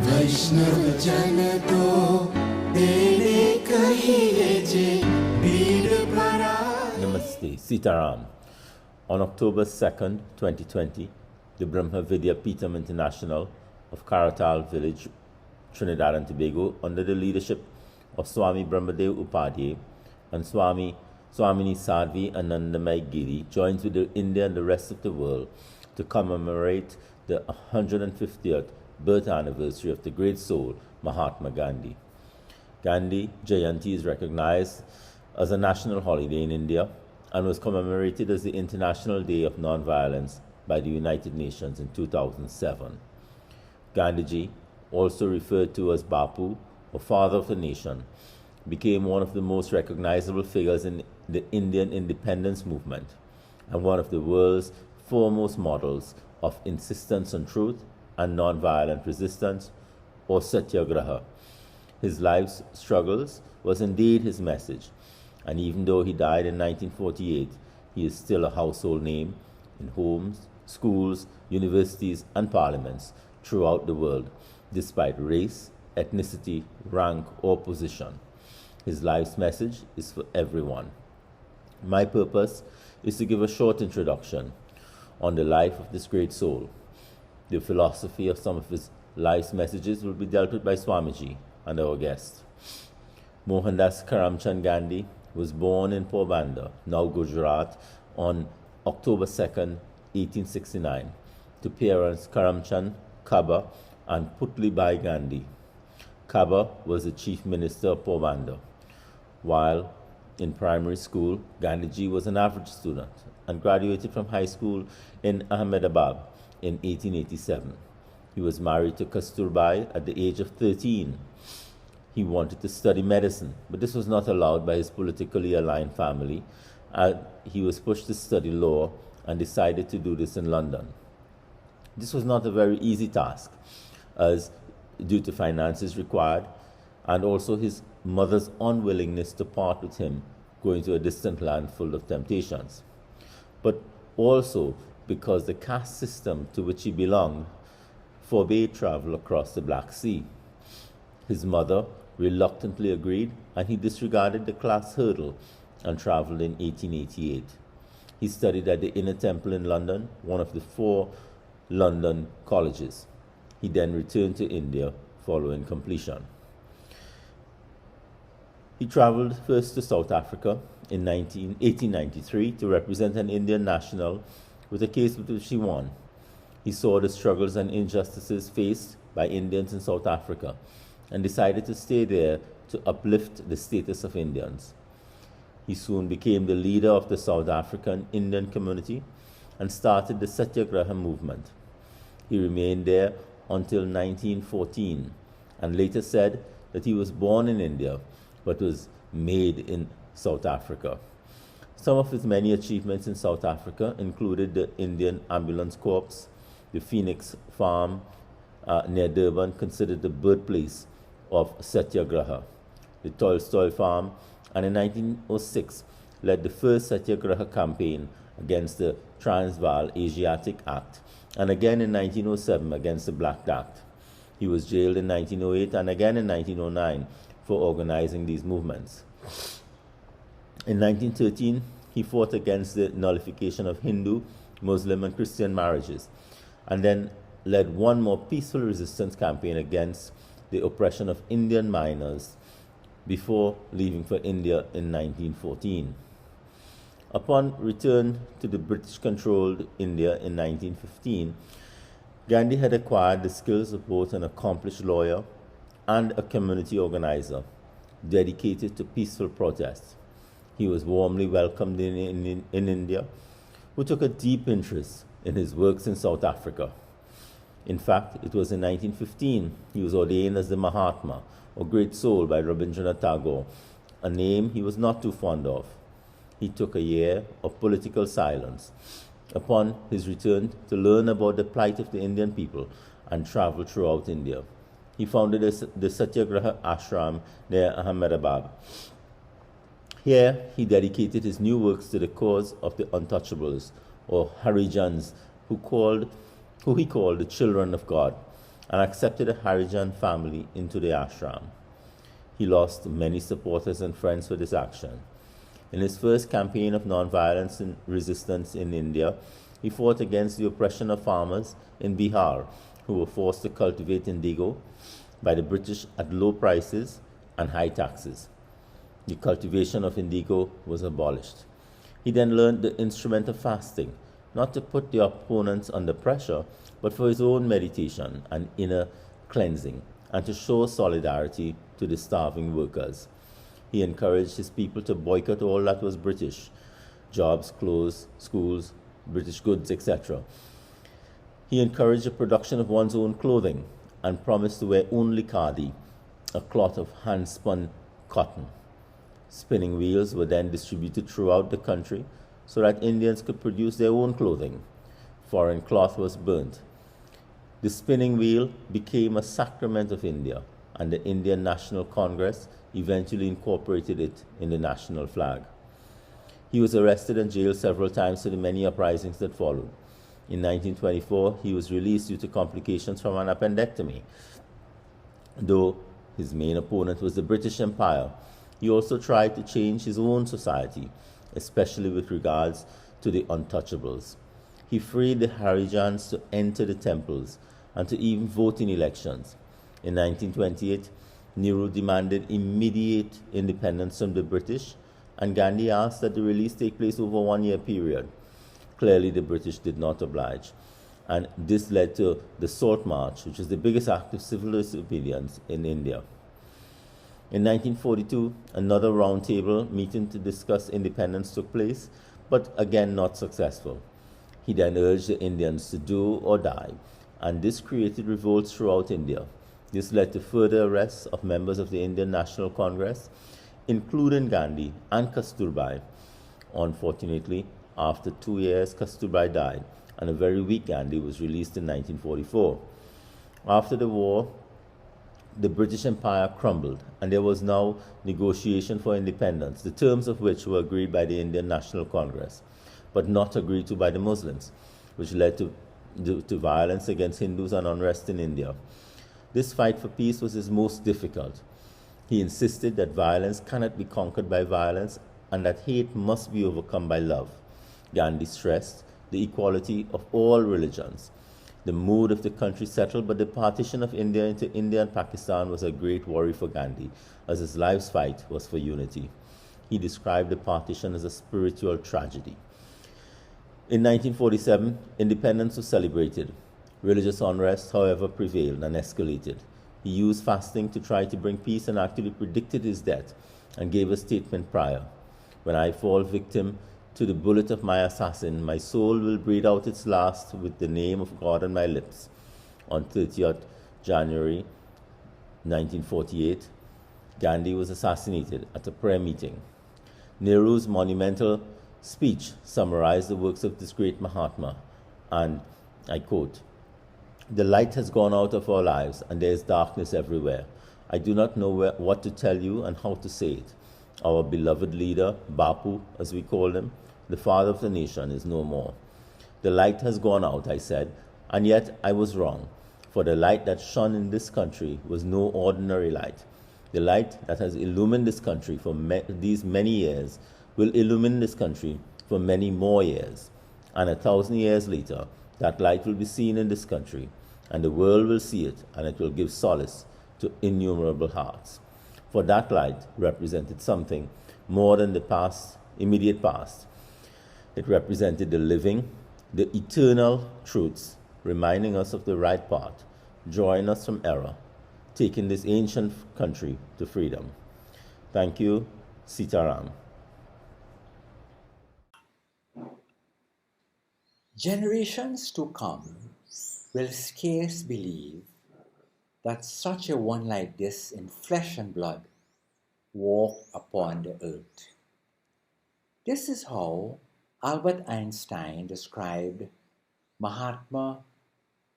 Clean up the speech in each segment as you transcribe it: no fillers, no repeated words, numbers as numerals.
वैष्णव जन तो तेरे कहिए जे पीर परा. Namaste, Sitaram. On October 2nd, 2020, the Brahma Vidya Peetham International of Karatal Village, Trinidad and Tobago, under the leadership of Swami Brahmadev Upadhyay and Swamini Sadhvi Anandamai Giri, joins with India and the rest of the world to commemorate the 150th birth anniversary of the great soul, Mahatma Gandhi. Gandhi Jayanti is recognized as a national holiday in India and was commemorated as the International Day of Nonviolence by the United Nations in 2007. Gandhiji, also referred to as Bapu, or Father of the Nation, became one of the most recognizable figures in the Indian independence movement and one of the world's foremost models of insistence on truth and nonviolent resistance, or satyagraha. His life's struggles was indeed his message, and even though he died in 1948, he is still a household name in homes, schools, universities, and parliaments throughout the world, despite race, ethnicity, rank, or position. His life's message is for everyone. My purpose is to give a short introduction on the life of this great soul. The philosophy of some of his life's messages will be dealt with by Swamiji and our guest. Mohandas Karamchand Gandhi was born in Porbandar, now Gujarat, on October 2nd, 1869, to parents Karamchand Kaba and Putlibai Gandhi. Kaba was the chief minister of Porbandar. While in primary school, Gandhiji was an average student and graduated from high school in Ahmedabad in 1887. He was married to Kasturbai at the age of 13. He wanted to study medicine, but this was not allowed by his politically aligned family, and he was pushed to study law and decided to do this in London. This was not a very easy task, as due to finances required, and also his mother's unwillingness to part with him, going to a distant land full of temptations. But also because the caste system to which he belonged forbade travel across the Black Sea. His mother reluctantly agreed, and he disregarded the class hurdle and traveled in 1888. He studied at the Inner Temple in London, one of the 4 London colleges. He then returned to India following completion. He travelled first to South Africa in 1893 to represent an Indian national with a case which he won. He saw the struggles and injustices faced by Indians in South Africa and decided to stay there to uplift the status of Indians. He soon became the leader of the South African Indian community and started the Satyagraha movement. He remained there until 1914 and later said that he was born in India but was made in South Africa. Some of his many achievements in South Africa included the Indian Ambulance Corps, the Phoenix Farm near Durban, considered the birthplace of Satyagraha, the Tolstoy Farm, and in 1906 led the first Satyagraha campaign against the Transvaal Asiatic Act, and again in 1907 against the Black Act. He was jailed in 1908 and again in 1909 for organizing these movements. In 1913, he fought against the nullification of Hindu, Muslim, and Christian marriages, and then led one more peaceful resistance campaign against the oppression of Indian minors before leaving for India in 1914. Upon return to the British-controlled India in 1915, Gandhi had acquired the skills of both an accomplished lawyer and a community organizer dedicated to peaceful protest. He was warmly welcomed in India, who took a deep interest in his works in South Africa. In fact, it was in 1915 he was ordained as the Mahatma, or Great Soul, by Rabindranath Tagore, a name he was not too fond of. He took a year of political silence upon his return to learn about the plight of the Indian people and traveled throughout India. He founded the Satyagraha Ashram near Ahmedabad. Here, he dedicated his new works to the cause of the untouchables, or Harijans, who he called the children of God, and accepted a Harijan family into the ashram. He lost many supporters and friends for this action. In his first campaign of nonviolence and resistance in India, he fought against the oppression of farmers in Bihar who were forced to cultivate indigo by the British at low prices and high taxes. The cultivation of indigo was abolished. He then learned the instrument of fasting, not to put the opponents under pressure, but for his own meditation and inner cleansing, and to show solidarity to the starving workers. He encouraged his people to boycott all that was British: jobs, clothes, schools, British goods, etc. He encouraged the production of one's own clothing and promised to wear only khadi, a cloth of hand-spun cotton. Spinning wheels were then distributed throughout the country so that Indians could produce their own clothing. Foreign cloth was burnt. The spinning wheel became a sacrament of India, and the Indian National Congress eventually incorporated it in the national flag. He was arrested and jailed several times for the many uprisings that followed. In 1924, he was released due to complications from an appendectomy. Though his main opponent was the British Empire, he also tried to change his own society, especially with regards to the untouchables. He freed the Harijans to enter the temples and to even vote in elections. In 1928, Nehru demanded immediate independence from the British, and Gandhi asked that the release take place over a 1-year period. Clearly, the British did not oblige, and this led to the Salt March, which was the biggest act of civil disobedience in India. In 1942, another roundtable meeting to discuss independence took place, but again not successful. He then urged the Indians to do or die, and this created revolts throughout India. This led to further arrests of members of the Indian National Congress, including Gandhi and Kasturbai. Unfortunately, after 2 years, Kasturbai died, and a very weak Gandhi was released in 1944. After the war, the British Empire crumbled, and there was now negotiation for independence, the terms of which were agreed by the Indian National Congress, but not agreed to by the Muslims, which led to violence against Hindus and unrest in India. This fight for peace was his most difficult. He insisted that violence cannot be conquered by violence and that hate must be overcome by love. Gandhi stressed the equality of all religions. The mood of the country settled, but the partition of India into India and Pakistan was a great worry for Gandhi, as his life's fight was for unity. He described the partition as a spiritual tragedy. In 1947, independence was celebrated. Religious unrest, however, prevailed and escalated. He used fasting to try to bring peace and actually predicted his death and gave a statement prior: "When I fall victim to the bullet of my assassin, my soul will breathe out its last with the name of God on my lips." On 30th January 1948, Gandhi was assassinated at a prayer meeting. Nehru's monumental speech summarized the works of this great Mahatma, and I quote, "The light has gone out of our lives, and there is darkness everywhere. I do not know what to tell you and how to say it. Our beloved leader, Bapu, as we call him, the father of the nation, is no more. The light has gone out," I said, "and yet I was wrong, for the light that shone in this country was no ordinary light. The light that has illumined this country for these many years will illumine this country for many more years. And 1,000 years later, that light will be seen in this country, and the world will see it, and it will give solace to innumerable hearts." For that light represented something more than the past, immediate past. It represented the living, the eternal truths, reminding us of the right path, drawing us from error, taking this ancient country to freedom. Thank you, Sitaram. Generations to come will scarce believe that such a one like this in flesh and blood walked upon the earth. This is how Albert Einstein described Mahatma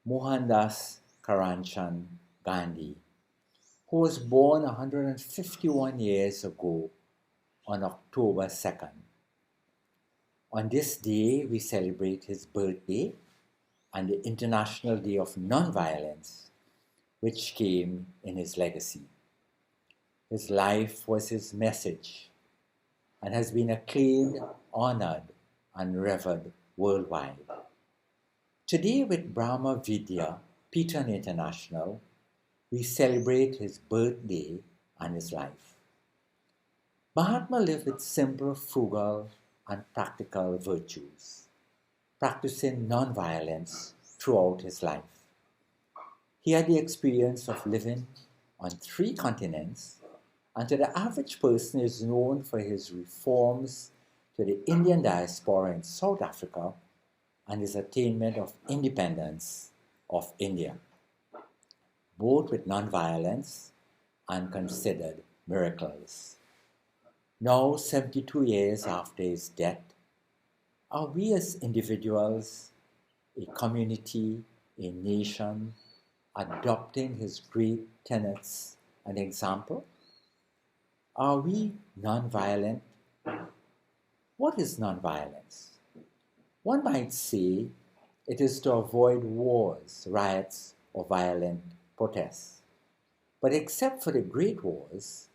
Mohandas Karamchand Gandhi, who was born 151 years ago on October 2nd. On this day, we celebrate his birthday and the International Day of Nonviolence. which came in his legacy. His life was his message and has been acclaimed, honored, and revered worldwide. Today, with Brahma Vidya Peetham International, we celebrate his birthday and his life. Mahatma lived with simple, frugal, and practical virtues, practicing non-violence throughout his life. He had the experience of living on 3 continents, and to the average person is known for his reforms to the Indian diaspora in South Africa and his attainment of independence of India, both with non-violence and considered miracles. Now, 72 years after his death, are we as individuals, a community, a nation, adopting his great tenets and example? Are we non-violent? What is non-violence? One might say it is to avoid wars, riots, or violent protests. But except for the great wars,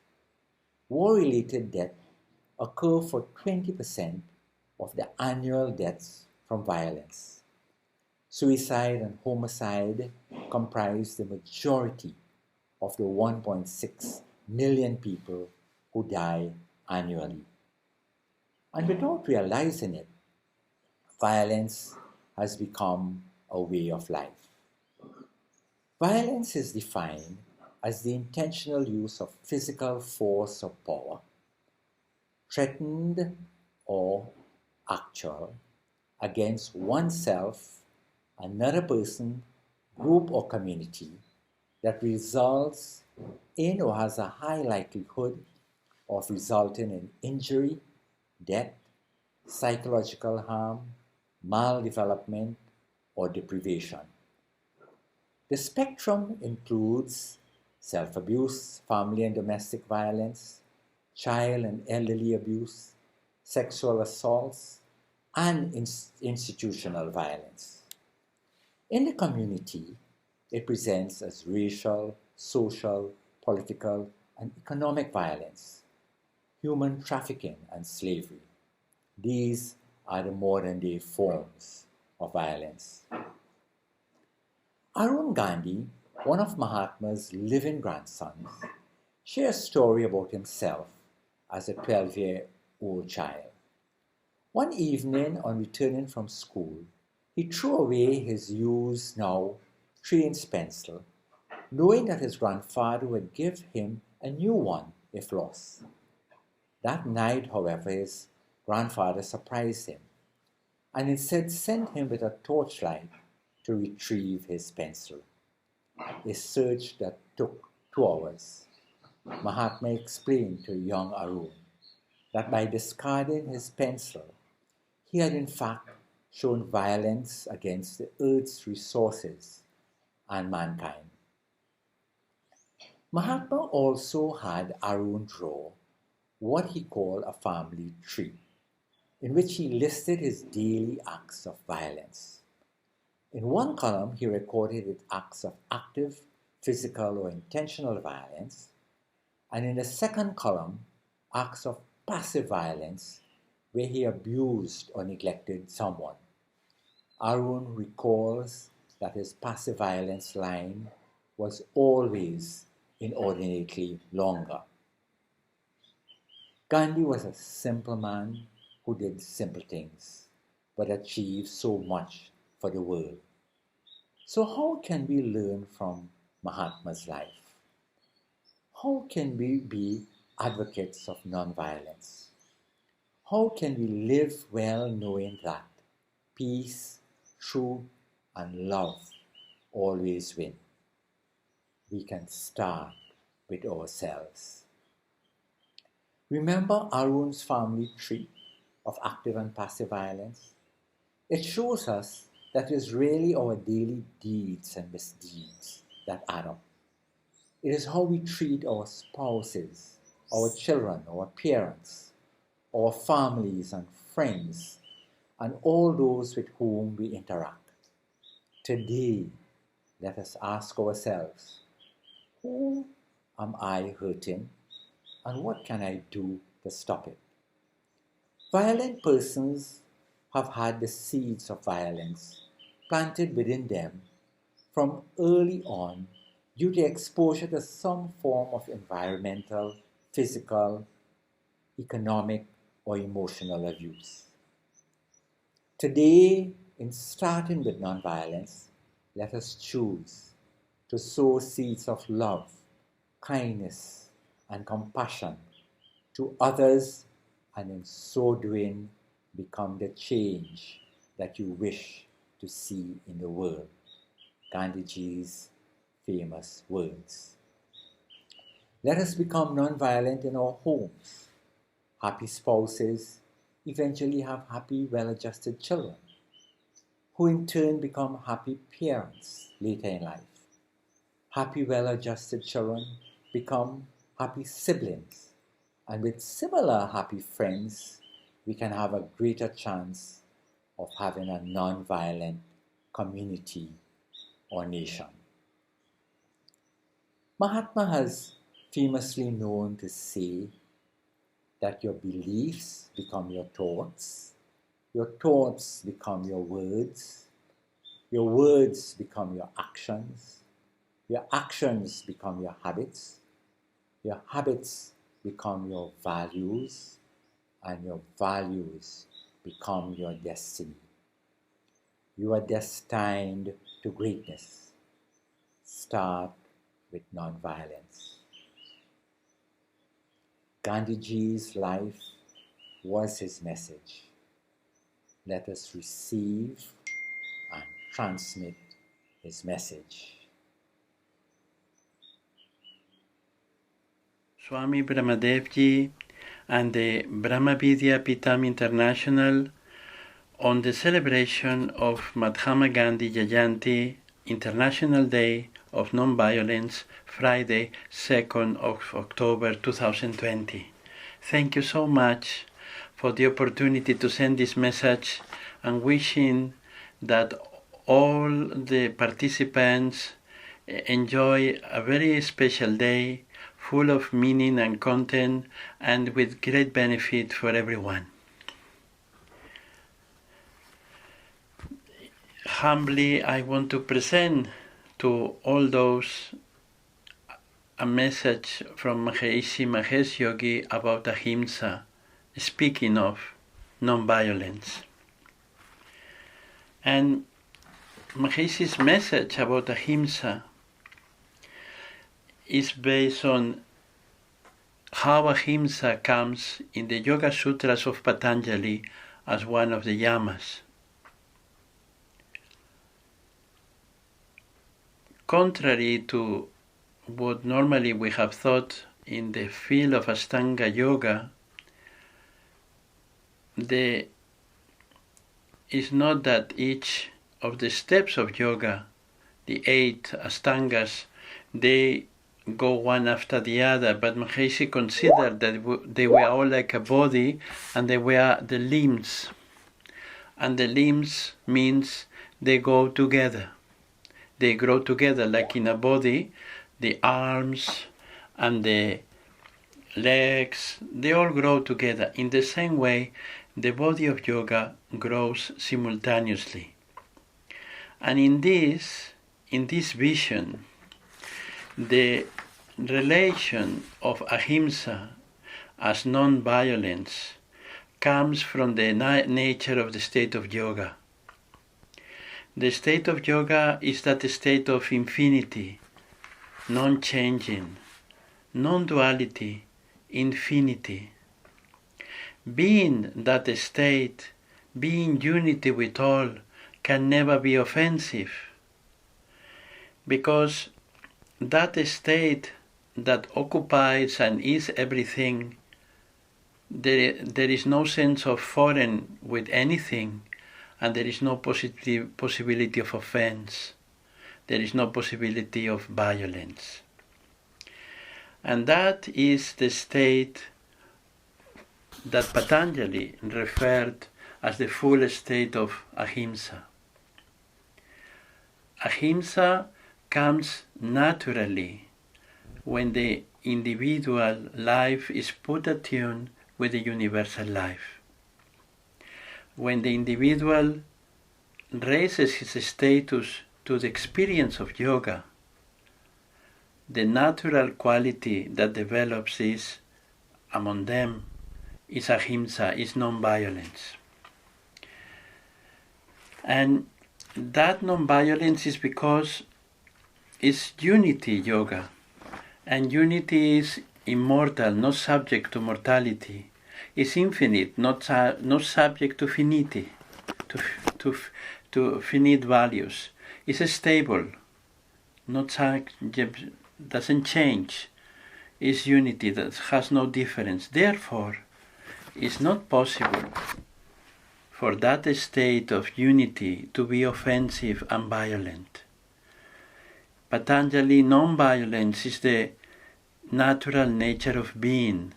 war-related deaths occur for 20% of the annual deaths from violence. Suicide and homicide comprise the majority of the 1.6 million people who die annually. And without realizing it, violence has become a way of life. Violence is defined as the intentional use of physical force or power, threatened or actual, against oneself, another person, group, or community that results in or has a high likelihood of resulting in injury, death, psychological harm, maldevelopment, or deprivation. The spectrum includes self-abuse, family and domestic violence, child and elderly abuse, sexual assaults, and institutional violence. In the community, it presents as racial, social, political, and economic violence, human trafficking, and slavery. These are the modern-day forms of violence. Arun Gandhi, one of Mahatma's living grandsons, shares a story about himself as a 12-year-old child. One evening, on returning from school, he threw away his used, now 3-inch pencil, knowing that his grandfather would give him a new one if lost. That night, however, his grandfather surprised him and instead sent him with a torchlight to retrieve his pencil. A search that took 2 hours. Mahatma explained to young Arun that by discarding his pencil, he had in fact shown violence against the earth's resources and mankind. Mahatma also had Arun draw what he called a family tree, in which he listed his daily acts of violence. In one column, he recorded his acts of active, physical, or intentional violence, and in the second column, acts of passive violence, where he abused or neglected someone. Arun recalls that his passive violence line was always inordinately longer. Gandhi was a simple man who did simple things, but achieved so much for the world. So how can we learn from Mahatma's life? How can we be advocates of nonviolence? How can we live well knowing that peace, truth, and love always win? We can start with ourselves. Remember Arun's family tree of active and passive violence? It shows us that it is really our daily deeds and misdeeds that add up. It is how we treat our spouses, our children, our parents, our families and friends, and all those with whom we interact. Today, let us ask ourselves, Who am I hurting, and what can I do to stop it? Violent persons have had the seeds of violence planted within them from early on due to exposure to some form of environmental, physical, economic, or emotional abuse. Today, in starting with nonviolence, let us choose to sow seeds of love, kindness, and compassion to others, and in so doing, become the change that you wish to see in the world. Gandhiji's famous words. Let us become nonviolent in our homes. Happy spouses eventually have happy, well-adjusted children, who in turn become happy parents later in life. Happy, well-adjusted children become happy siblings, and with similar happy friends, we can have a greater chance of having a non-violent community or nation. Mahatma has famously known to say that your beliefs become your thoughts become your words become your actions become your habits become your values, and your values become your destiny. You are destined to greatness. Start with nonviolence. Gandhiji's life was his message. Let us receive and transmit his message. Swami Brahmadevji and the Brahma Vidya Peetham International on the celebration of Mahatma Gandhi Jayanti, International Day of Non-Violence, Friday, 2nd of October 2020. Thank you so much for the opportunity to send this message, and wishing that all the participants enjoy a very special day full of meaning and content and with great benefit for everyone. Humbly, I want to present to all those a message from Maharishi Mahesh Yogi about ahimsa, speaking of non-violence. And Mahershi's message about ahimsa is based on how ahimsa comes in the Yoga Sutras of Patanjali as one of the yamas. Contrary to what normally we have thought in the field of Ashtanga Yoga, it's not that each of the steps of yoga, the 8 Ashtangas, they go one after the other, but Maharishi considered that they were all like a body and they were the limbs. And the limbs means they go together. They grow together like in a body, the arms and the legs, they all grow together. In the same way, the body of yoga grows simultaneously. And in this vision, the relation of ahimsa as non-violence comes from the nature of the state of yoga. The state of yoga is that state of infinity, non-changing, non-duality, infinity. Being that state, being unity with all, can never be offensive, because that state that occupies and is everything, there is no sense of foreign with anything, and there is no possibility of offense. There is no possibility of violence. And that is the state that Patanjali referred as the full state of ahimsa. Ahimsa comes naturally when the individual life is put attuned with the universal life. When the individual raises his status to the experience of yoga, the natural quality that develops is, among them, is ahimsa, is non-violence. And that non-violence is because it's unity yoga. And unity is immortal, not subject to mortality. It's infinite, not subject to finity, to finite values. It's stable, doesn't change. It's unity that has no difference. Therefore, it's not possible for that state of unity to be offensive and violent. Patanjali, non-violence is the natural nature of being,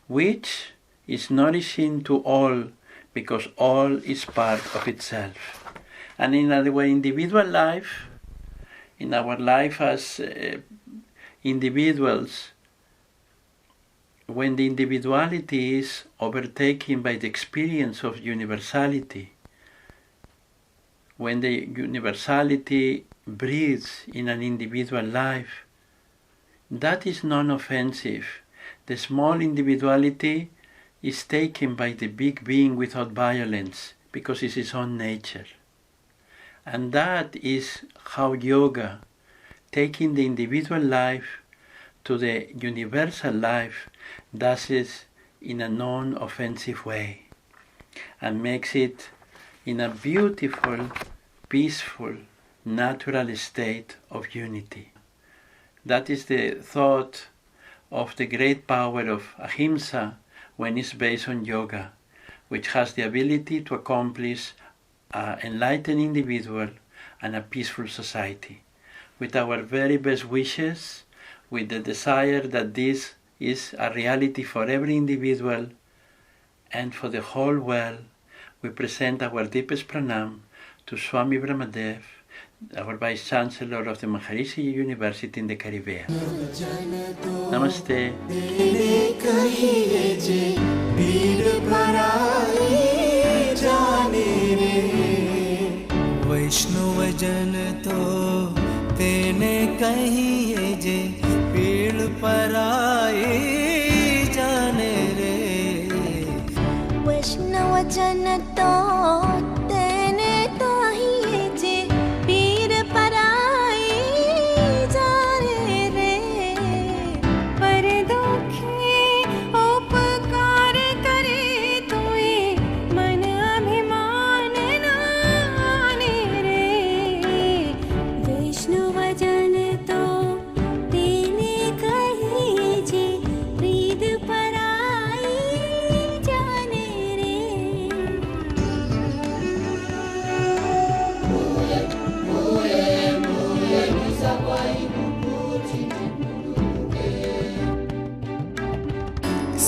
which is nourishing to all because all is part of itself. And in our individual life, in our life as individuals, when the individuality is overtaken by the experience of universality, when the universality breathes in an individual life, that is non-offensive. The small individuality is taken by the big being without violence because it's its own nature. And that is how yoga, taking the individual life to the universal life, does it in a non-offensive way and makes it in a beautiful, peaceful, natural state of unity. That is the thought of the great power of ahimsa when it's based on yoga, which has the ability to accomplish an enlightened individual and a peaceful society. With our very best wishes, with the desire that this is a reality for every individual and for the whole world, we present our deepest pranam to Swami Brahmadev, our Vice Chancellor of the Maharishi University in the Caribbean. Namaste. वैष्णव जन तो तेने कहिए जे पीड़ पराई जाने रे वैष्णव जन तो तेने कहिए जे पीड़ पराई जाने रे पर दुखे उपकार करे तुई मन अभिमान नाने रे वैष्णव जन तो तेने कहिए जे पीड़ पराई जाने रे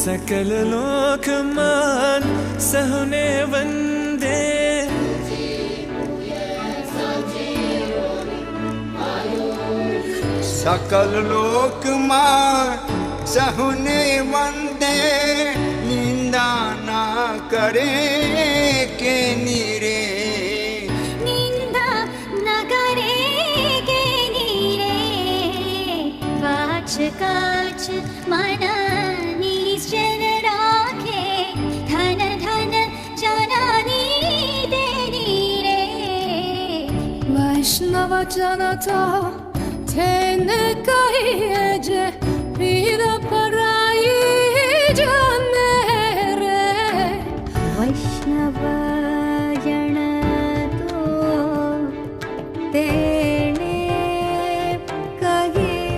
सकल लोक मान सहने वंदे सकल लोक मान सहने वंदे निंदा ना करे के नीरे निंदा नगरे के नीरे वाच काच मन निश्चल राखे धन धन जननी देनी रे वैष्णव जन तो तेन कहिए जे पीर पराई जाने रे वैष्णव जन तो तेने कहिए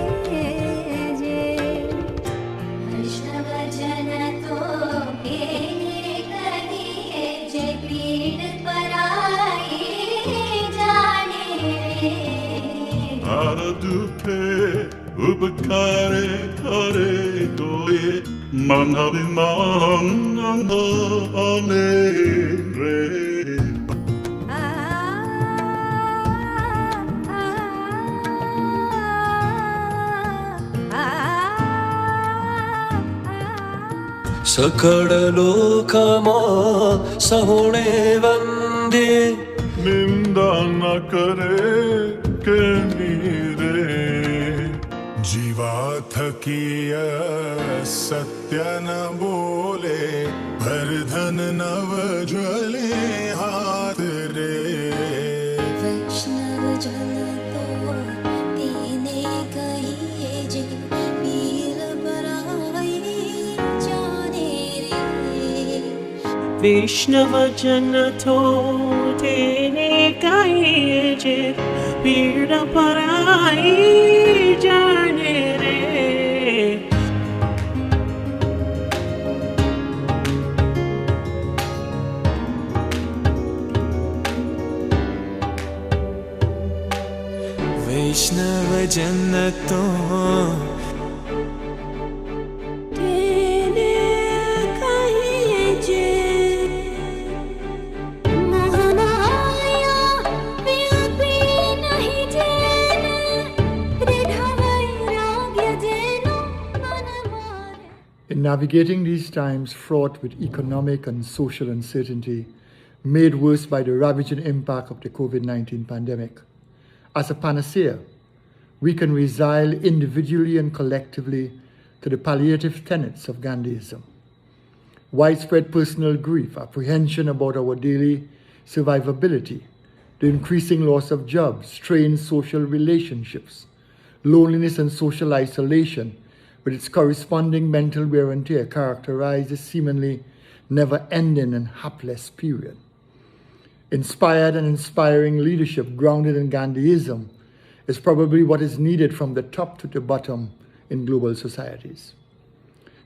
जे वैष्णव जन तो तेने कहिए जे पीर पराई जाने रे Hara dupe ubakare kare doye manhavi manane re सकड़लोकमा सहुणे वंदे निंदा न करे के नीरे जीवा थकिय सत्य न बोले भर धन नव ज्वले हाथ रे वैष्णव जन तो तेने कहिए जे पीर पराई जाने रे वैष्णव जन तो तेने कहिए जे पीड़ पराई जाने रे वैष्णव जन तो तेने कहिए जे महामाया व्यापी नहीं जेने दृढ़ वैराग्य जेनो मन मारे. In navigating these times fraught with economic and social uncertainty, made worse by the ravaging impact of the COVID-19 pandemic, as a panacea, we can resile individually and collectively to the palliative tenets of Gandhism. Widespread personal grief, apprehension about our daily survivability, the increasing loss of jobs, strained social relationships, loneliness and social isolation, with its corresponding mental wear and tear, characterize this seemingly never-ending and hapless period. Inspired and inspiring leadership grounded in Gandhiism is probably what is needed from the top to the bottom in global societies.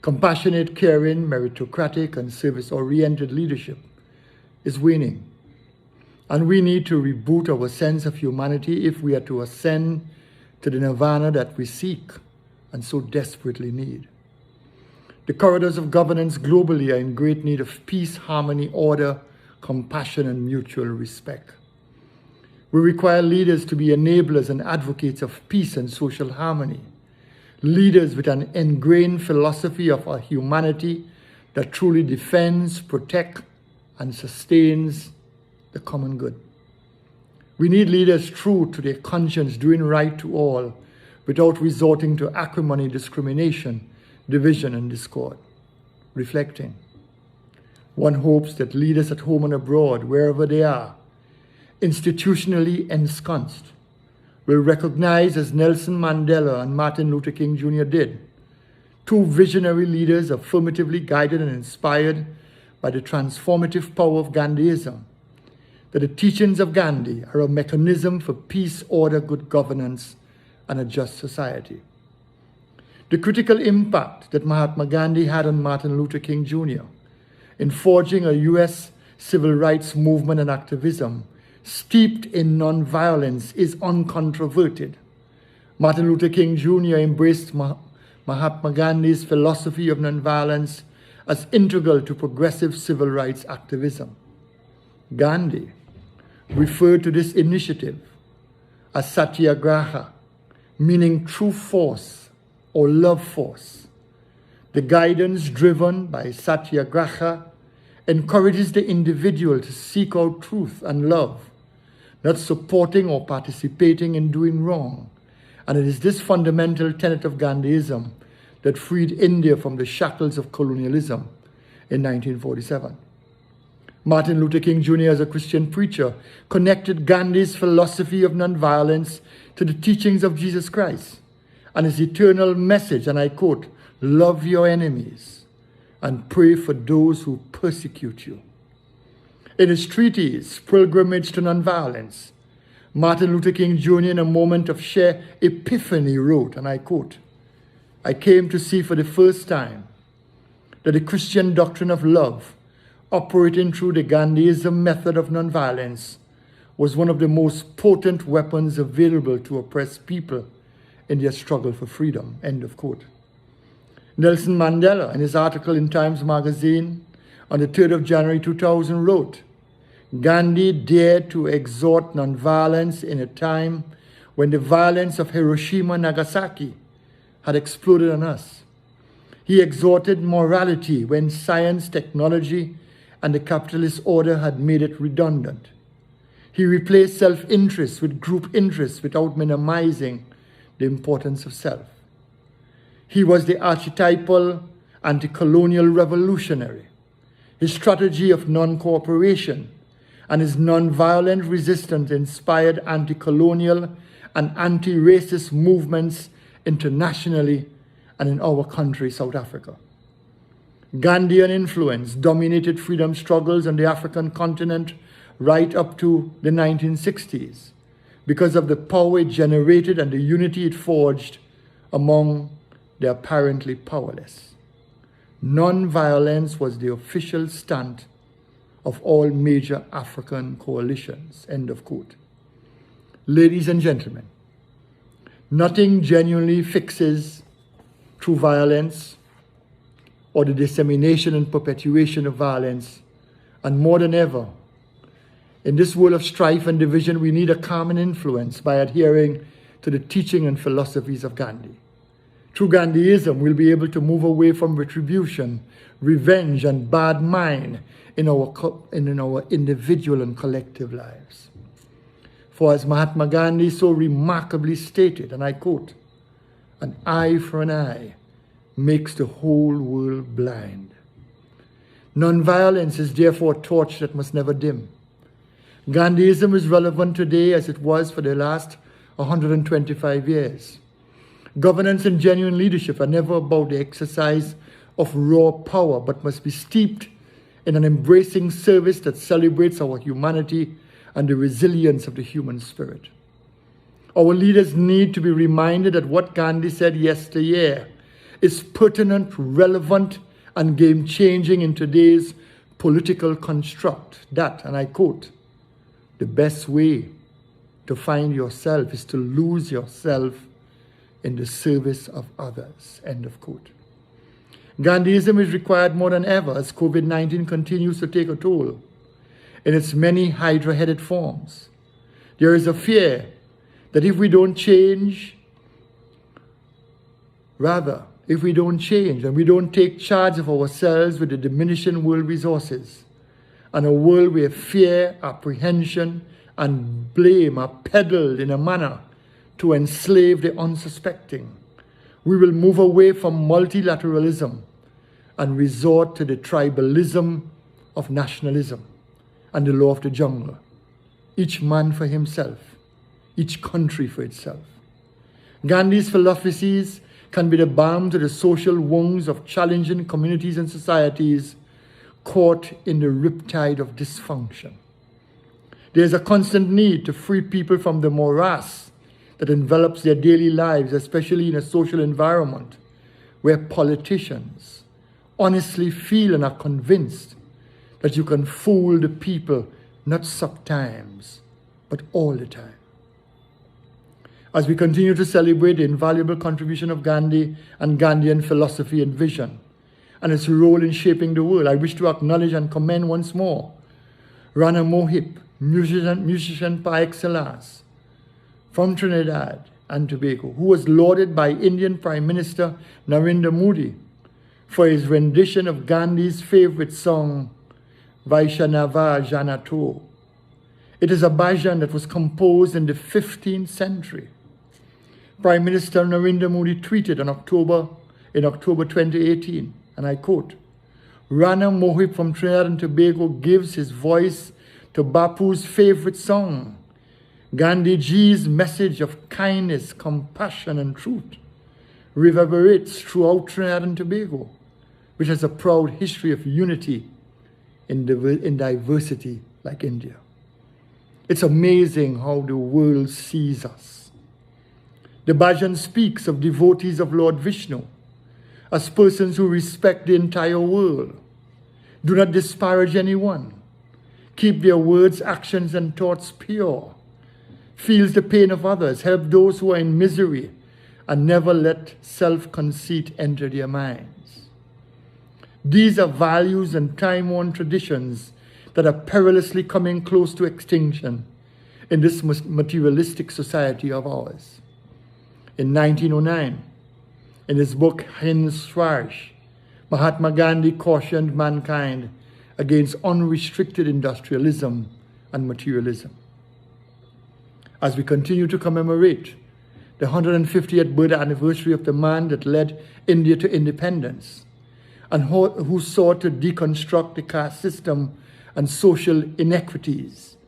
Compassionate, caring, meritocratic, and service-oriented leadership is waning. And we need to reboot our sense of humanity if we are to ascend to the nirvana that we seek and so desperately need. The corridors of governance globally are in great need of peace, harmony, order, compassion, and mutual respect. We require leaders to be enablers and advocates of peace and social harmony, leaders with an ingrained philosophy of our humanity that truly defends, protects, and sustains the common good. We need leaders true to their conscience, doing right to all, without resorting to acrimony, discrimination, division, and discord. Reflecting. One hopes that leaders at home and abroad, wherever they are, institutionally ensconced, will recognize, as Nelson Mandela and Martin Luther King Jr. did, two visionary leaders affirmatively guided and inspired by the transformative power of Gandhiism, that the teachings of Gandhi are a mechanism for peace, order, good governance, and a just society. The critical impact that Mahatma Gandhi had on Martin Luther King Jr. in forging a U.S. civil rights movement and activism steeped in non-violence is uncontroverted. Martin Luther King Jr. embraced Mahatma Gandhi's philosophy of non-violence as integral to progressive civil rights activism. Gandhi referred to this initiative as satyagraha, meaning true force or love force. The guidance driven by satyagraha encourages the individual to seek out truth and love, not supporting or participating in doing wrong. And it is this fundamental tenet of Gandhiism that freed India from the shackles of colonialism in 1947. Martin Luther King Jr., as a Christian preacher, connected Gandhi's philosophy of nonviolence to the teachings of Jesus Christ and his eternal message, and I quote, "Love your enemies and pray for those who persecute you." In his treatise, Pilgrimage to Nonviolence, Martin Luther King Jr., in a moment of sheer epiphany, wrote, and I quote, "I came to see for the first time that the Christian doctrine of love, operating through the Gandhiism method of nonviolence, was one of the most potent weapons available to oppress people in their struggle for freedom," end of quote. Nelson Mandela, in his article in Times Magazine on the 3rd of January 2000, wrote, "Gandhi dared to exhort nonviolence in a time when the violence of Hiroshima and Nagasaki had exploded on us. He He exhorted morality when science, technology, and the capitalist order had made it redundant. He replaced self-interest with group interest without minimizing the importance of self. He was the archetypal anti-colonial revolutionary. His strategy of non-cooperation and his non-violent resistance inspired anti-colonial and anti-racist movements internationally and in our country, South Africa. Gandhian influence dominated freedom struggles on the African continent right up to the 1960s because of the power it generated and the unity it forged among the apparently powerless. Non-violence was the official stand of all major African coalitions, end of quote. Ladies and gentlemen, nothing genuinely fixes through violence or the dissemination and perpetuation of violence, and more than ever, in this world of strife and division, we need a common influence by adhering to the teaching and philosophies of Gandhi. Through Gandhiism, we'll be able to move away from retribution, revenge, and bad mind in our individual and collective lives. For as Mahatma Gandhi so remarkably stated, and I quote, "An eye for an eye makes the whole world blind." Nonviolence is therefore a torch that must never dim. Gandhiism is relevant today as it was for the last 125 years. Governance and genuine leadership are never about the exercise of raw power, but must be steeped in an embracing service that celebrates our humanity and the resilience of the human spirit. Our leaders need to be reminded that what Gandhi said yesteryear is pertinent, relevant, and game-changing in today's political construct. That, and I quote, "The best way to find yourself is to lose yourself in the service of others," end of quote. Gandhiism is required more than ever as COVID-19 continues to take a toll in its many hydra-headed forms. There is a fear that if we don't change and we don't take charge of ourselves with the diminishing world resources, and a world where fear, apprehension, and blame are peddled in a manner to enslave the unsuspecting, we will move away from multilateralism and resort to the tribalism of nationalism and the law of the jungle. Each man for himself, each country for itself. Gandhi's philosophies can be the balm to the social wounds of challenging communities and societies caught in the riptide of dysfunction. There is a constant need to free people from the morass that envelops their daily lives, especially in a social environment where politicians honestly feel and are convinced that you can fool the people not sometimes, but all the time. As we continue to celebrate the invaluable contribution of Gandhi and Gandhian philosophy and vision, and its role in shaping the world, I wish to acknowledge and commend once more Rana Mohip, musician par excellence from Trinidad and Tobago, who was lauded by Indian Prime Minister Narendra Modi for his rendition of Gandhi's favorite song, Vaishnava Janato. It is a bhajan that was composed in the 15th century. Prime Minister Narendra Modi tweeted in October 2018, and I quote, "Rana Mohip from Trinidad and Tobago gives his voice to Bapu's favorite song. Gandhiji's message of kindness, compassion, and truth reverberates throughout Trinidad and Tobago, which has a proud history of unity in diversity like India." It's amazing how the world sees us. The bhajan speaks of devotees of Lord Vishnu as persons who respect the entire world, do not disparage anyone, keep their words, actions, and thoughts pure, feels the pain of others, help those who are in misery, and never let self-conceit enter their minds. These are values and time-worn traditions that are perilously coming close to extinction in this materialistic society of ours. In 1909, in his book Hind Swaraj, Mahatma Gandhi cautioned mankind against unrestricted industrialism and materialism. As we continue to commemorate the 150th birth anniversary of the man that led India to independence and who sought to deconstruct the caste system and social inequities,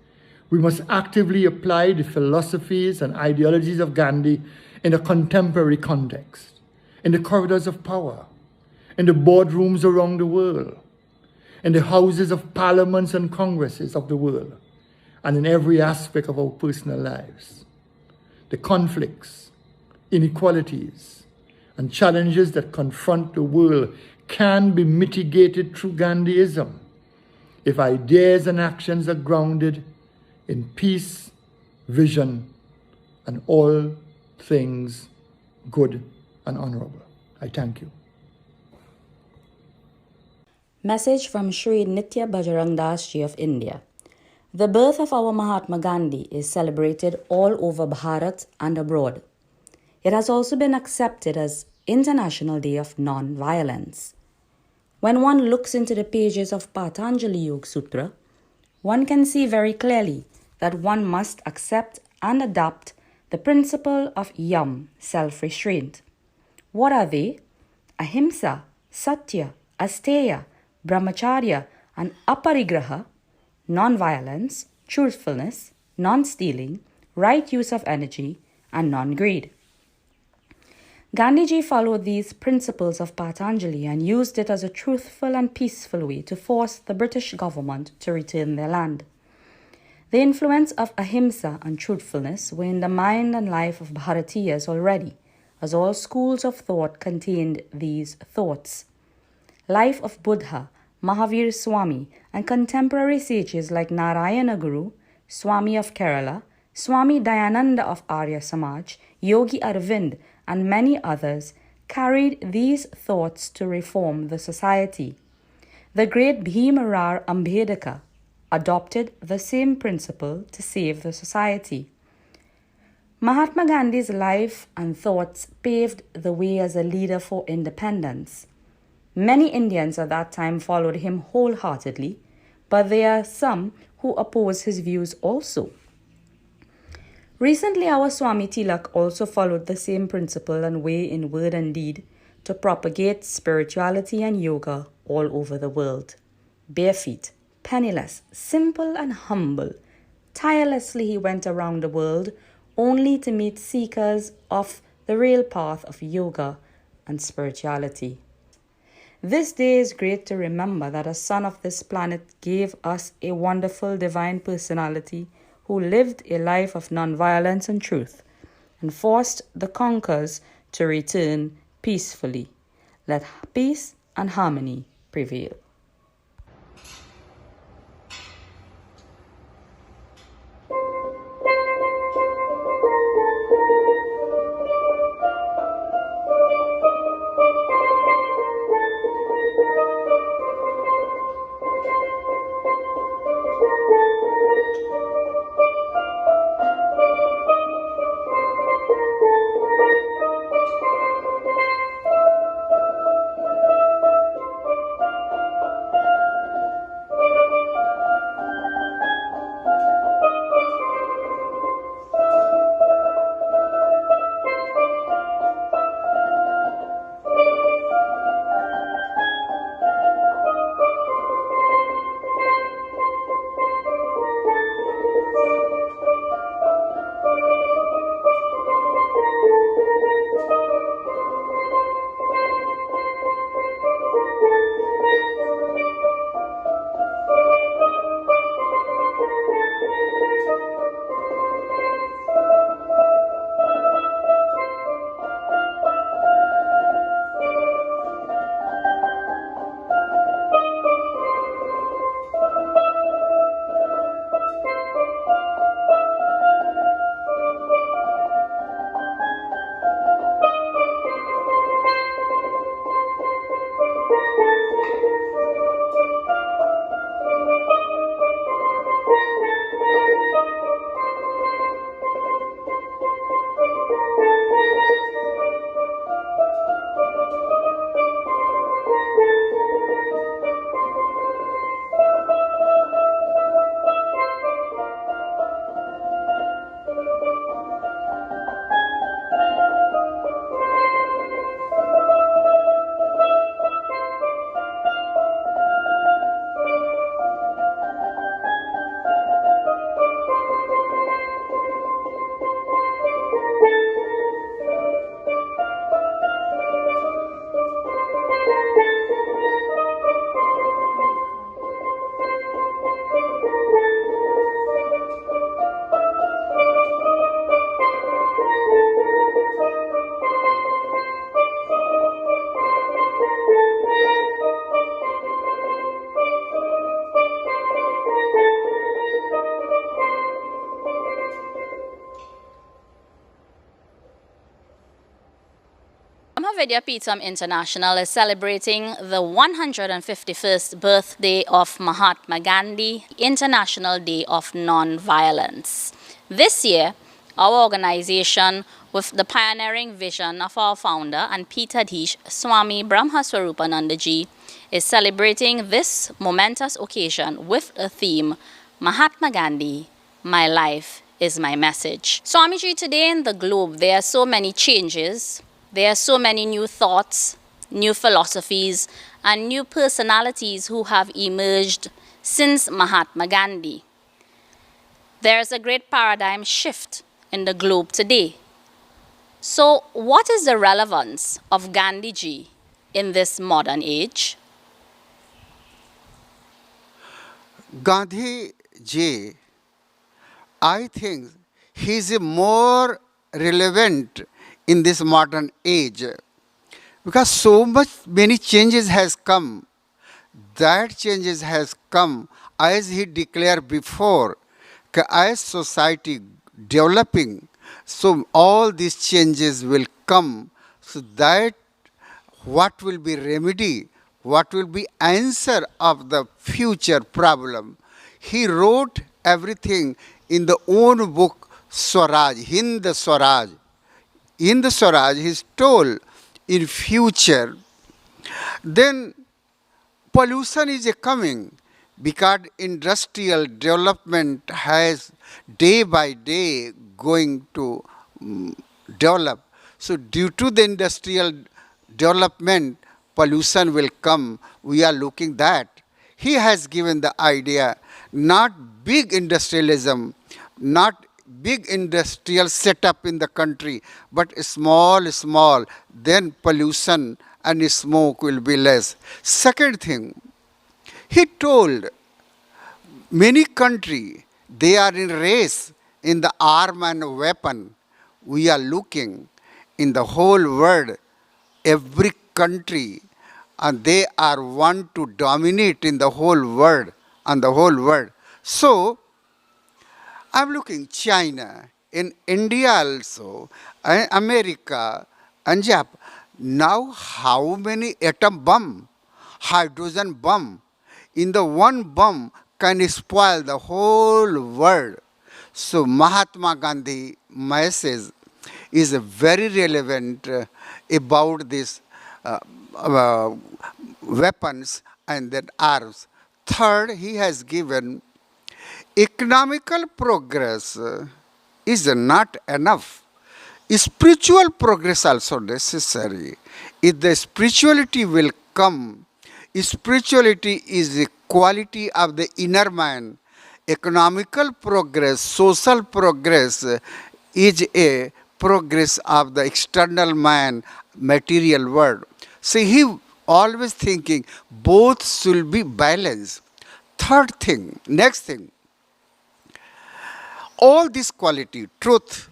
we must actively apply the philosophies and ideologies of Gandhi in a contemporary context, in the corridors of power, in the boardrooms around the world, in the houses of parliaments and congresses of the world, and in every aspect of our personal lives. The conflicts, inequalities, and challenges that confront the world can be mitigated through Gandhiism if ideas and actions are grounded in peace, vision, and all things good and honorable. I thank you. Message from Sri Nitya Bajrang Das Ji of India. The birth of our Mahatma Gandhi is celebrated all over Bharat and abroad. It has also been accepted as International Day of Non-Violence. When one looks into the pages of Patanjali Yoga Sutra, one can see very clearly that one must accept and adopt the principle of yam, self-restraint. What are they? Ahimsa, Satya, Asteya, Brahmacharya, and Aparigraha, non-violence, truthfulness, non-stealing, right use of energy, and non-greed. Gandhiji followed these principles of Patanjali and used it as a truthful and peaceful way to force the British government to return their land. The influence of ahimsa and truthfulness were in the mind and life of Bharatiyas already, as all schools of thought contained these thoughts. Life of Buddha, Mahavir Swami, and contemporary sages like Narayana Guru, Swami of Kerala, Swami Dayananda of Arya Samaj, Yogi Arvind, and many others carried these thoughts to reform the society. The great Bhimrao Ambedkar adopted the same principle to save the society. Mahatma Gandhi's life and thoughts paved the way as a leader for independence. Many Indians at that time followed him wholeheartedly, but there are some who oppose his views also. Recently, our Swami Tilak also followed the same principle and way in word and deed to propagate spirituality and yoga all over the world. Bare feet, penniless, simple and humble, tirelessly he went around the world only to meet seekers of the real path of yoga and spirituality. This day is great to remember that a son of this planet gave us a wonderful divine personality who lived a life of non-violence and truth and forced the conquerors to return peacefully. Let peace and harmony prevail. Vidya Peetham International is celebrating the 151st birthday of Mahatma Gandhi, International Day of Non-Violence. This year, our organization, with the pioneering vision of our founder and Peetadhish Swami Brahma Swarupanandaji, is celebrating this momentous occasion with a theme, Mahatma Gandhi, My Life is My Message. Swamiji, today in the globe, there are so many changes. There are so many new thoughts, new philosophies, and new personalities who have emerged since Mahatma Gandhi. There is a great paradigm shift in the globe today. So, what is the relevance of Gandhiji in this modern age? Gandhi ji, I think he is more relevant in this modern age because so many changes has come. That changes has come as he declared before, as society developing, so all these changes will come, so that what will be remedy, what will be answer of the future problem. He wrote everything in the own book Swaraj, Hind Swaraj. In the Swaraj, he is told in future, then pollution is coming because industrial development has day by day going to develop. So due to the industrial development, pollution will come. We are looking that. He has given the idea, not big industrialism, not big industrial setup in the country, but small, then pollution and smoke will be less. Second thing, he told many countries, they are in race in the arm and weapon. We are looking in the whole world, every country, and they are want to dominate in the whole world, So, I'm looking China, in India also, America, and Japan. Now how many atom bomb, hydrogen bomb, in the one bomb can spoil the whole world. So Mahatma Gandhi message is very relevant about this weapons and then arms. Third, he has given economical progress is not enough. Spiritual progress also necessary. If the spirituality will come, spirituality is the quality of the inner man. Economical progress, social progress is a progress of the external man, material world. So he always thinking both should be balanced. Third thing, next thing, all this quality, truth,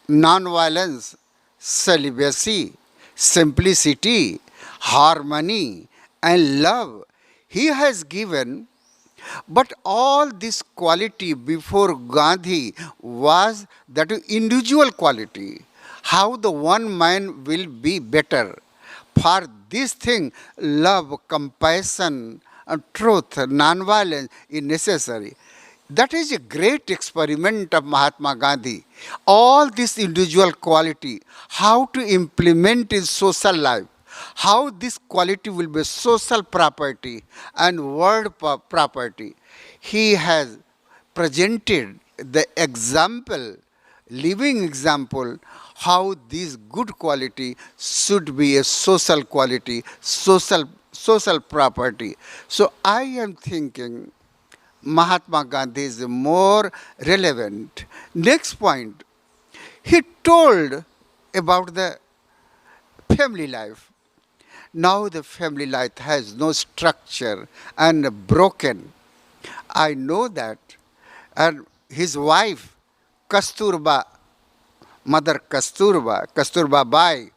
non-violence, celibacy, simplicity, harmony, and love, he has given. But all this quality before Gandhi was that individual quality, how the one man will be better. For this thing, love, compassion, truth, non-violence is necessary. That is a great experiment of Mahatma Gandhi. All this individual quality, how to implement in social life, how this quality will be social property and world property. He has presented the example, living example, how this good quality should be a social quality, social property. So I am thinking Mahatma Gandhi is more relevant. Next point, he told about the family life. Now the family life has no structure and broken. I know that. And his wife, Kasturba, Mother Kasturba Bai,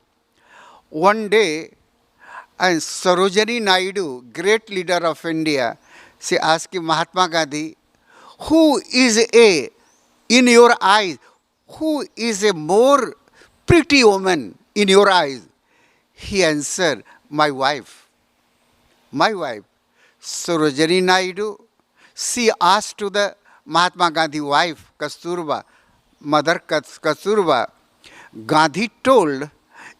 one day, and Sarojini Naidu, great leader of India, she asked Mahatma Gandhi, who is in your eyes, who is a more pretty woman in your eyes? He answered, my wife. My wife. Sarojini Naidu, she asked to the Mahatma Gandhi wife, Kasturba, Mother Kasturba, Gandhi told,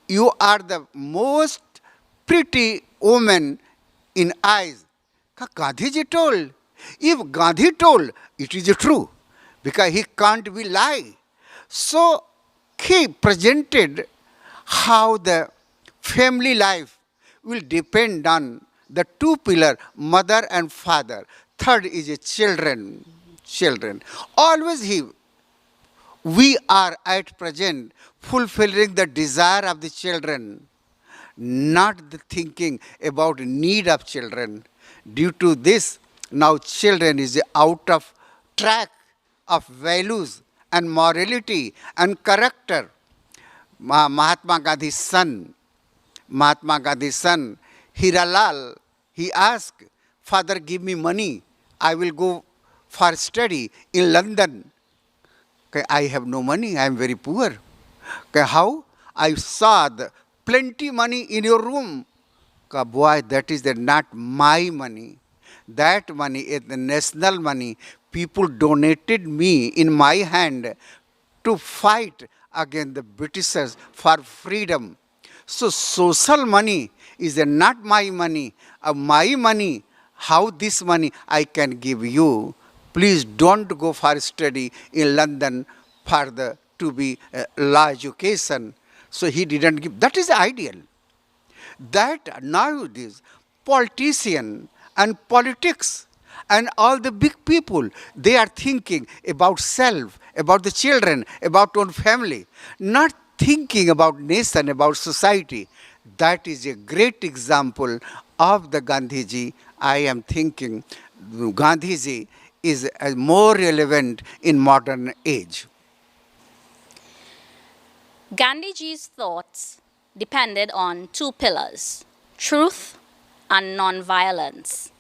you are the most pretty woman in eyes. Gandhiji told. If Gandhi told, it is true, because he can't be lie. So he presented how the family life will depend on the two pillars, mother and father. Third is a children. Children. Always we are at present fulfilling the desire of the children, not the thinking about need of children. Due to this, now children is out of track of values and morality and character. Mahatma Gandhi's son, Hiralal, he asked, Father, give me money. I will go for study in London. Okay, I have no money. I am very poor. Okay, how? I saw the plenty money in your room. Okay, boy, that is not my money. That money is the national money. People donated me in my hand to fight against the Britishers for freedom. So social money is not my money. My money, how this money I can give you. Please don't go for study in London for to be law education. So he didn't give. That is ideal. That nowadays politician and politics and all the big people, they are thinking about self, about the children, about own family, not thinking about nation, about society. That is a great example of the Gandhiji. I am thinking Gandhiji is more relevant in modern age. Gandhiji's thoughts depended on two pillars, truth and non-violence.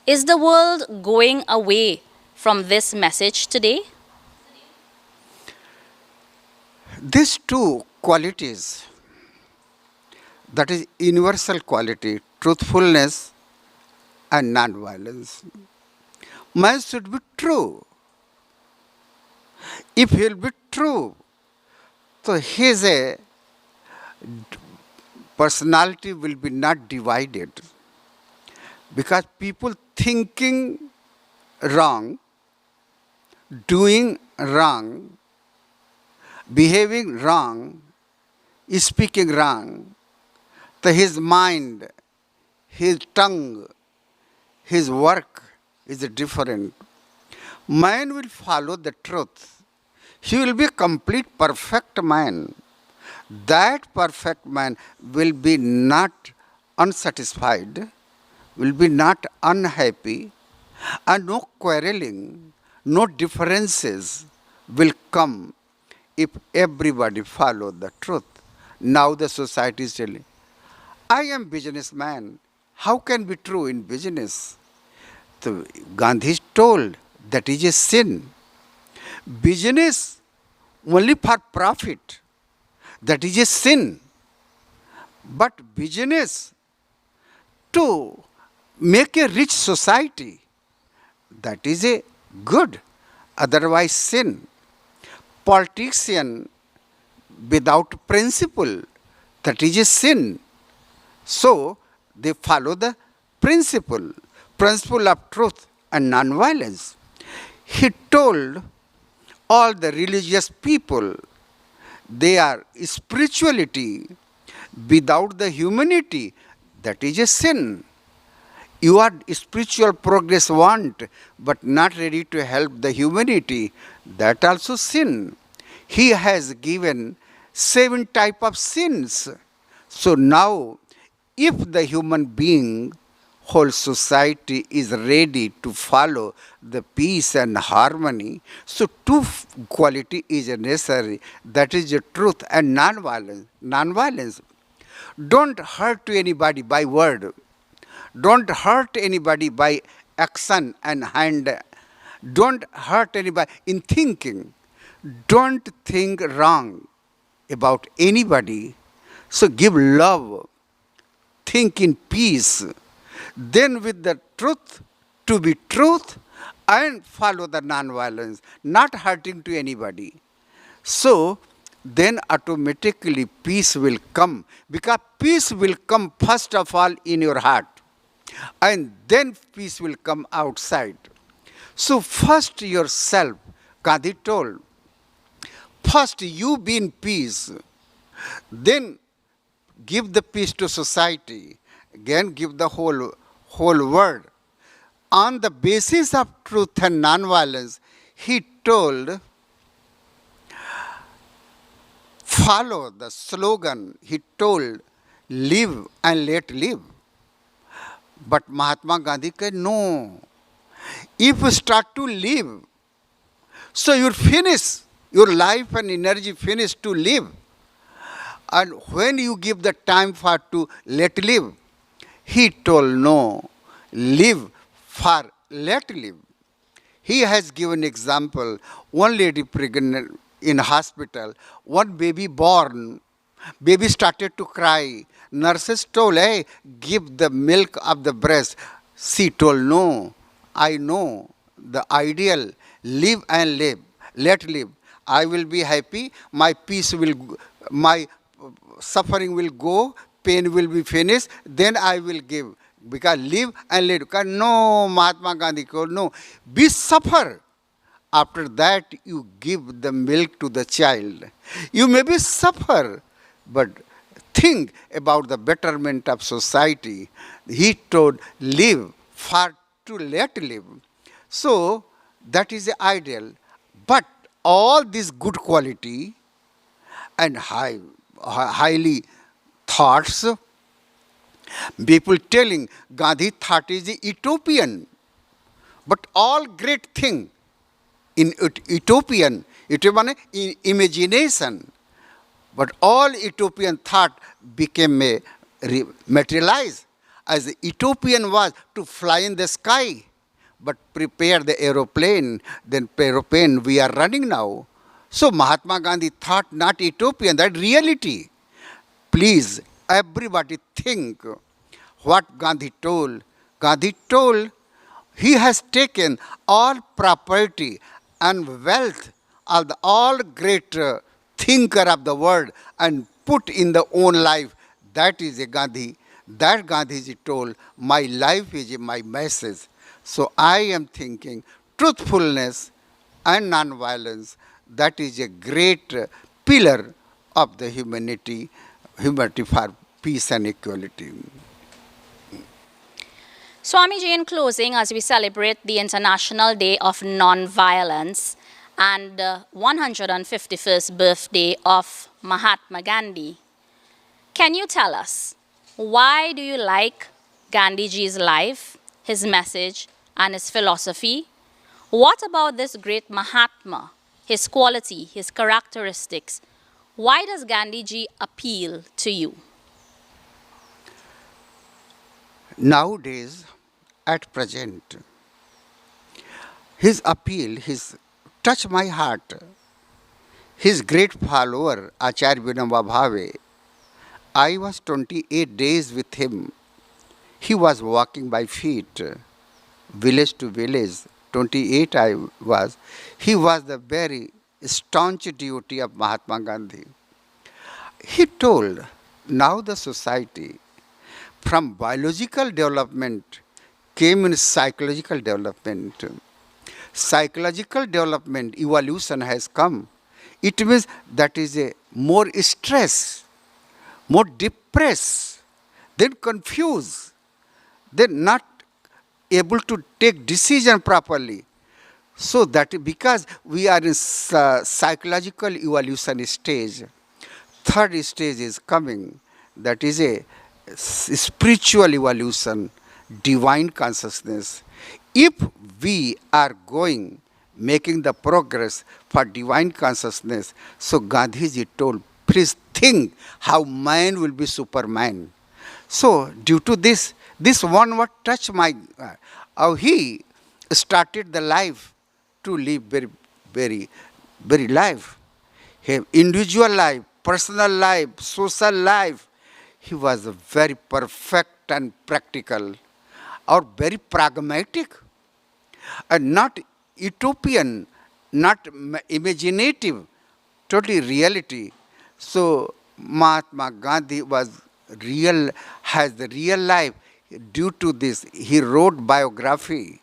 Is the world going away from this message today? These two qualities, that is universal quality, truthfulness and non-violence. Man should be true. If he will be true, so his personality will be not divided. Because people thinking wrong, doing wrong, behaving wrong, speaking wrong, so his mind, his tongue, his work is different. Man will follow the truth. He will be a complete perfect man. That perfect man will be not unsatisfied, will be not unhappy, and no quarreling, no differences will come if everybody follow the truth. Now the society is telling, I am businessman. How can be true in business? So Gandhi told that is a sin. Business only for profit, that is a sin. But business to make a rich society, that is a good, otherwise sin. Politician without principle, that is a sin. So they follow the principle of truth and non-violence. He told all the religious people, they are spirituality without the humanity, that is a sin. You are spiritual progress want, but not ready to help the humanity, that also sin. He has given 7 types of sins. So now, if the human being, whole society is ready to follow the peace and harmony, so two quality is necessary, that is the truth and non-violence. Don't hurt to anybody by word. Don't hurt anybody by action and hand. Don't hurt anybody in thinking. Don't think wrong about anybody. So give love think in peace, then with the truth to be truth and follow the non-violence, not hurting to anybody. So then automatically peace will come, because peace will come first of all in your heart, and then peace will come outside. So first yourself, Gandhi told, first you be in peace, then give the peace to society, again give the whole world. On the basis of truth and non-violence, he told, follow the slogan, he told, live and let live. But Mahatma Gandhi said, no. If you start to live, so you finish, your life and energy finish to live. And when you give the time for to let live, he told, no, live for let live. He has given example, one lady pregnant in hospital, one baby born, baby started to cry. Nurses told, hey, give the milk of the breast. She told, no, I know the ideal, live and live, let live. I will be happy, my peace will, my suffering will go, pain will be finished, then I will give. Because live and let. Because no, Mahatma Gandhi told, no, be suffer. After that, you give the milk to the child. You may be suffer, but think about the betterment of society. He told, live for to let live. So, that is the ideal. But all this good quality and highly thoughts, people telling Gandhi thought is utopian. But all great thing in utopian, utopian in imagination. But all utopian thought became materialized. As the utopian was to fly in the sky, but prepare the aeroplane, then aeroplane we are running now. So Mahatma Gandhi thought not utopian, that reality. Please, everybody think what Gandhi told. Gandhi told he has taken all property and wealth of the all great thinker of the world and put in the own life. That is a Gandhi. That Gandhiji told, my life is my message. So I am thinking truthfulness and non-violence, that is a great pillar of the humanity for peace and equality. Swamiji, in closing, as we celebrate the International Day of Non-Violence and the 151st birthday of Mahatma Gandhi, can you tell us, why do you like Gandhiji's life, his message, and his philosophy? What about this great Mahatma, his quality, his characteristics? Why does Gandhiji appeal to you? Nowadays, at present, his appeal, his touch my heart. His great follower, Acharya Vinoba Bhave, I was 28 days with him. He was walking by feet, village to village. 28 I was. He was the very staunch devotee of Mahatma Gandhi. He told, now the society from biological development came in psychological development. Psychological development, evolution has come. It means that is a more stress, more depressed, then confused, then not able to take decision properly. So that because we are in psychological evolution stage, third stage is coming, that is a spiritual evolution, divine consciousness. If we are going, making the progress for divine consciousness, so Gandhiji told, please think how man will be Superman. So due to this one what touched my, how he started the life to live very life. Individual life, personal life, social life. he was very perfect and practical, or very pragmatic, and not utopian, not imaginative, totally reality. So Mahatma Gandhi was real, has the real life. Due to this, he wrote biography,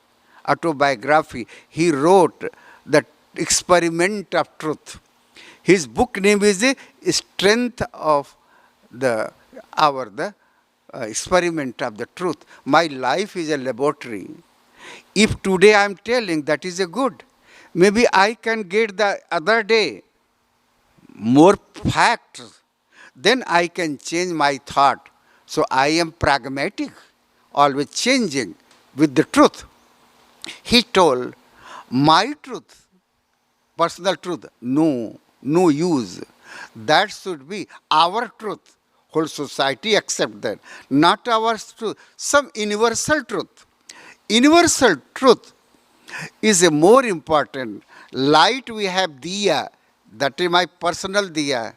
autobiography. He wrote the experiment of truth. His book name is the Strength of the experiment of the truth. My life is a laboratory. If today I am telling that is a good, maybe I can get the other day more facts, then I can change my thought. So I am pragmatic, always changing with the truth. He told, my truth, personal truth, no use. That should be our truth. Whole society accept that. Not our truth, some universal truth. Universal truth is a more important. Light we have diya, that is my personal diya.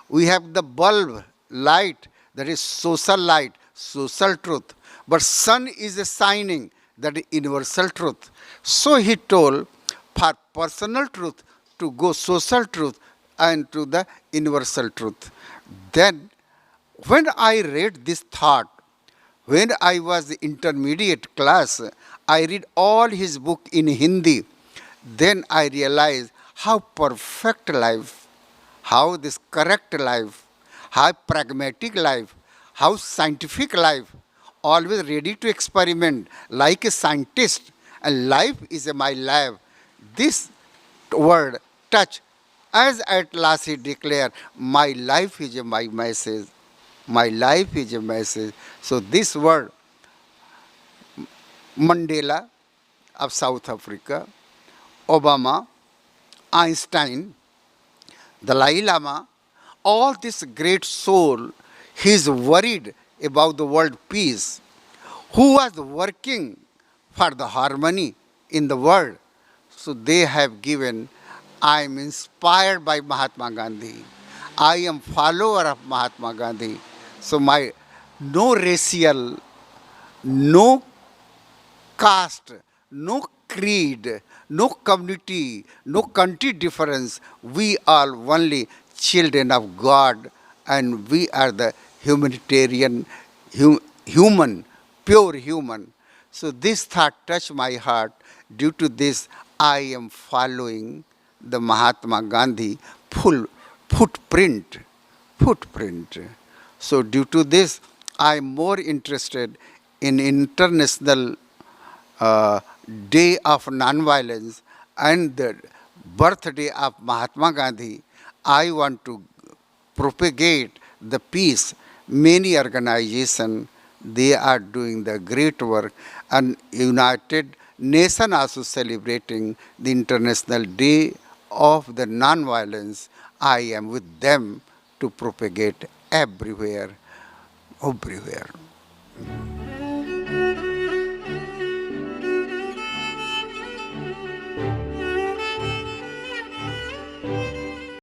We have the bulb, light, that is social light, social truth. But sun is a shining, that is universal truth. So he told, for personal truth to go social truth and to the universal truth. Then when I read this thought, when I was intermediate class, I read all his book in Hindi. Then I realized how perfect life, how this correct life, how pragmatic life, how scientific life, always ready to experiment like a scientist, and life is my lab. This word, touch, as at last he declared, my life is my message. My life is a message. So this word, Mandela of South Africa, Obama, Einstein, Dalai Lama, all this great soul, he is worried about the world peace. Who was working for the harmony in the world? So they have given, I am inspired by Mahatma Gandhi. I am follower of Mahatma Gandhi. So my no racial, no caste, no creed, no community, no country difference. We are only children of God, and we are the humanitarian, human, pure human. So this thought touched my heart. Due to this, I am following the Mahatma Gandhi full footprint. So due to this, I am more interested in international Day of Nonviolence and the birthday of Mahatma Gandhi. I want to propagate the peace. Many organizations, they are doing the great work, and United Nations also celebrating the International Day of the Nonviolence. I am with them to propagate everywhere.